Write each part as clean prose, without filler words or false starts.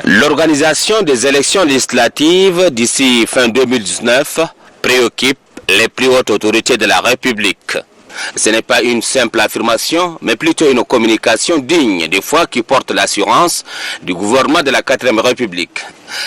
L'organisation des élections législatives d'ici fin 2019 préoccupe les plus hautes autorités de la République. Ce n'est pas une simple affirmation, mais plutôt une communication digne des foi qui porte l'assurance du gouvernement de la 4e République.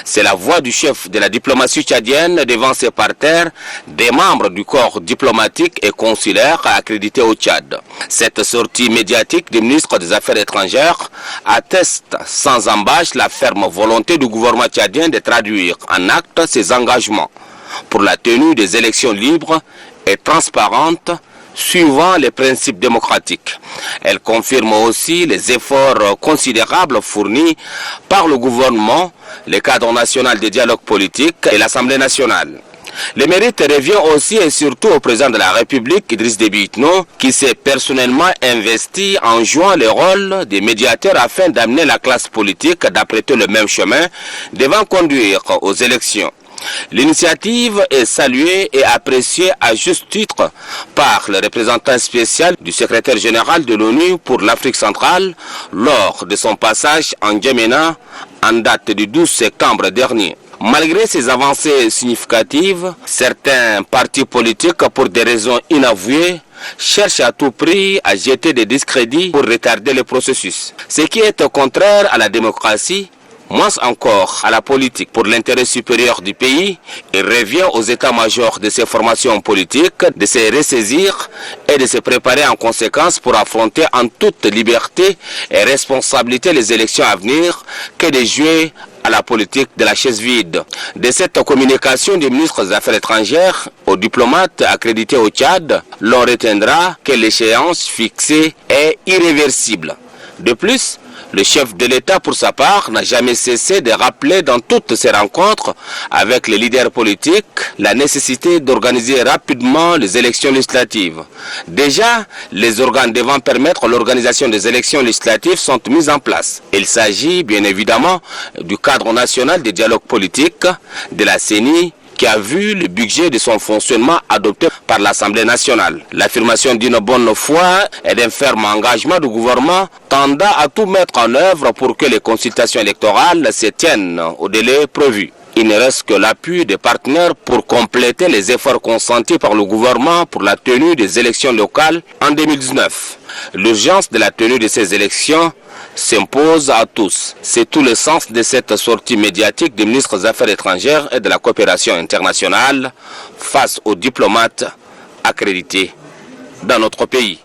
C'est la voix du chef de la diplomatie tchadienne devant ses parterres, des membres du corps diplomatique et consulaire accrédités au Tchad. Cette sortie médiatique du ministre des Affaires étrangères atteste sans embâche la ferme volonté du gouvernement tchadien de traduire en actes ses engagements pour la tenue des élections libres et transparentes suivant les principes démocratiques. Elle confirme aussi les efforts considérables fournis par le gouvernement, le cadre national de dialogue politique et l'Assemblée nationale. Le mérite revient aussi et surtout au président de la République, Idriss Déby Itno, qui s'est personnellement investi en jouant le rôle des médiateurs afin d'amener la classe politique d'apprêter le même chemin devant conduire aux élections. L'initiative est saluée et appréciée à juste titre par le représentant spécial du secrétaire général de l'ONU pour l'Afrique centrale lors de son passage en Djamena en date du 12 septembre dernier. Malgré ces avancées significatives, certains partis politiques, pour des raisons inavouées, cherchent à tout prix à jeter des discrédits pour retarder le processus. Ce qui est contraire à la démocratie, moins encore à la politique. Pour l'intérêt supérieur du pays, il revient aux états-majors de ces formations politiques de se ressaisir et de se préparer en conséquence pour affronter en toute liberté et responsabilité les élections à venir que de jouer à la politique de la chaise vide. De cette communication du ministre des Affaires étrangères aux diplomates accrédités au Tchad, l'on retiendra que l'échéance fixée est irréversible. De plus, le chef de l'État, pour sa part, n'a jamais cessé de rappeler dans toutes ses rencontres avec les leaders politiques la nécessité d'organiser rapidement les élections législatives. Déjà, les organes devant permettre l'organisation des élections législatives sont mis en place. Il s'agit bien évidemment du cadre national de dialogue politique, de la CENI, qui a vu le budget de son fonctionnement adopté par l'Assemblée nationale. L'affirmation d'une bonne foi et d'un ferme engagement du gouvernement tendant à tout mettre en œuvre pour que les consultations électorales se tiennent au délai prévu. Il ne reste que l'appui des partenaires pour compléter les efforts consentis par le gouvernement pour la tenue des élections locales en 2019. L'urgence de la tenue de ces élections s'impose à tous. C'est tout le sens de cette sortie médiatique du ministre des Affaires étrangères et de la coopération internationale face aux diplomates accrédités dans notre pays.